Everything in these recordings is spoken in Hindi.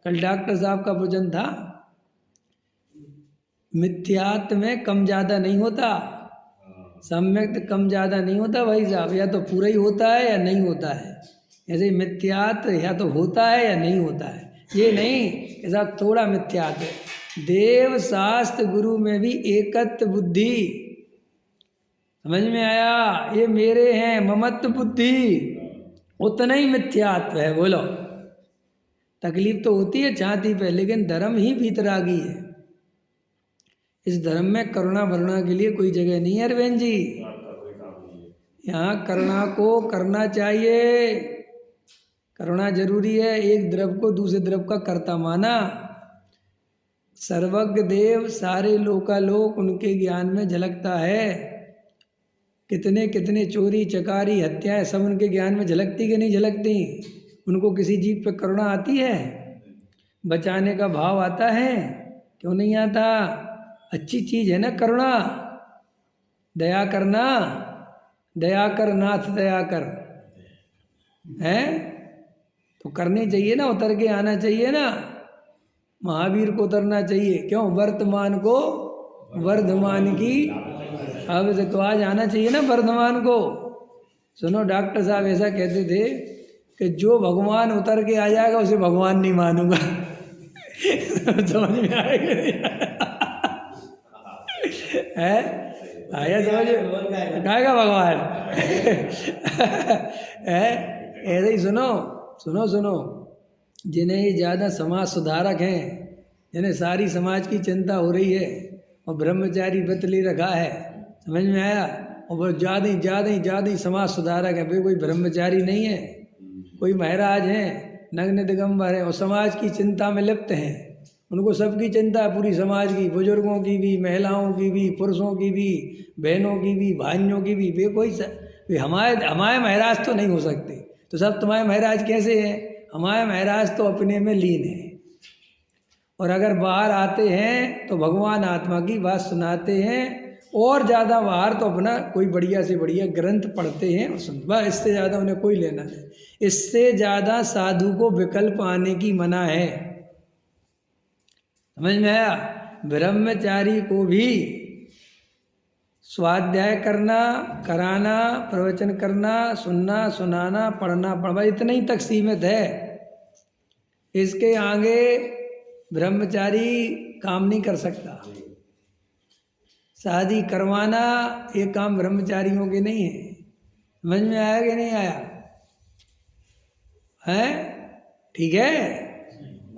कल डॉक्टर साहब का वचन था, मिथ्यात्व में कम ज़्यादा नहीं होता, सम्यक कम ज़्यादा नहीं होता भाई साहब, या तो पूरा ही होता है या नहीं होता है। ऐसे मिथ्यात्व या तो होता है या नहीं होता है, ये नहीं कि साहब थोड़ा मिथ्यात्व है। देव शास्त्र गुरु में भी एकत्व बुद्धि, समझ में आया? ये मेरे हैं ममत्व बुद्धि, उतना ही मिथ्यात्व है। बोलो, तकलीफ तो होती है छाती पे, लेकिन धर्म ही भीतरागी है। इस धर्म में करुणा वरुणा के लिए कोई जगह नहीं है अरविंद जी। यहाँ करुणा को करना चाहिए, करुणा जरूरी है। एक द्रव को दूसरे द्रव का कर्ता माना। सर्वज्ञ देव सारे लोकालोक उनके ज्ञान में झलकता है। कितने कितने चोरी चकारी हत्याएं सब उनके ज्ञान में झलकती कि नहीं झलकती? उनको किसी जीव पे करुणा आती है? बचाने का भाव आता है? क्यों नहीं आता? अच्छी चीज है ना करुणा, दया करना। दया कर नाथ दया कर, है तो करनी चाहिए ना, उतर के आना चाहिए ना। महावीर को उतरना चाहिए। क्यों? वर्तमान को वर्धमान की अब से तो आज आना चाहिए ना वर्धमान को। सुनो, डॉक्टर साहब ऐसा कहते थे कि जो भगवान उतर के आ जाएगा उसे भगवान नहीं मानूंगा। समझ में आएगा नहीं? है आया समझ आएगा भगवान? है ऐसे ही। सुनो सुनो सुनो, जिन्हें ज़्यादा समाज सुधारक हैं, जिन्हें सारी समाज की चिंता हो रही है और ब्रह्मचारी व्रत ले रखा है, समझ में आया? और वो ज़्यादा ही समाज सुधारक है। भाई कोई ब्रह्मचारी नहीं है, कोई महाराज हैं, नग्न दिगंबर है और समाज की चिंता में लिप्त हैं। उनको सबकी चिंता है, पूरी समाज की, बुजुर्गों की भी, महिलाओं की भी, पुरुषों की भी, बहनों की भी, भाइयों की भी। वे कोई हमारे महाराज तो नहीं हो सकते। तो सब तुम्हारे महाराज कैसे हैं? हमारे महाराज तो अपने में लीन है, और अगर बाहर आते हैं तो भगवान आत्मा की बात सुनाते हैं, और ज़्यादा बाहर तो अपना कोई बढ़िया से बढ़िया ग्रंथ पढ़ते हैं और सुनते। बस इससे ज़्यादा उन्हें कोई लेना नहीं। इससे ज़्यादा साधु को विकल्प आने की मना है। समझ में आया? ब्रह्मचारी को भी स्वाध्याय करना, कराना, प्रवचन करना, सुनना, सुनाना, पढ़ना इतना ही तक सीमित है। इसके आगे ब्रह्मचारी काम नहीं कर सकता। शादी करवाना ये काम ब्रह्मचारियों के नहीं है। समझ में आया कि नहीं आया? है ठीक है?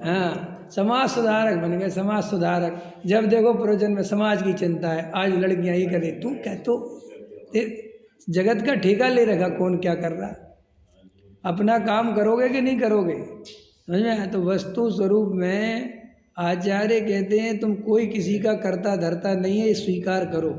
हाँ, समाज सुधारक बन गए, समाज सुधारक। जब देखो प्रवचन में समाज की चिंता है। आज लड़कियां ये कर रही, तू क्या तो जगत का ठेका ले रखा, कौन क्या कर रहा? अपना काम करोगे कि नहीं करोगे? समझ में आया? तो वस्तु स्वरूप में आचार्य कहते हैं तुम कोई किसी का कर्ता धर्ता नहीं है, स्वीकार करो।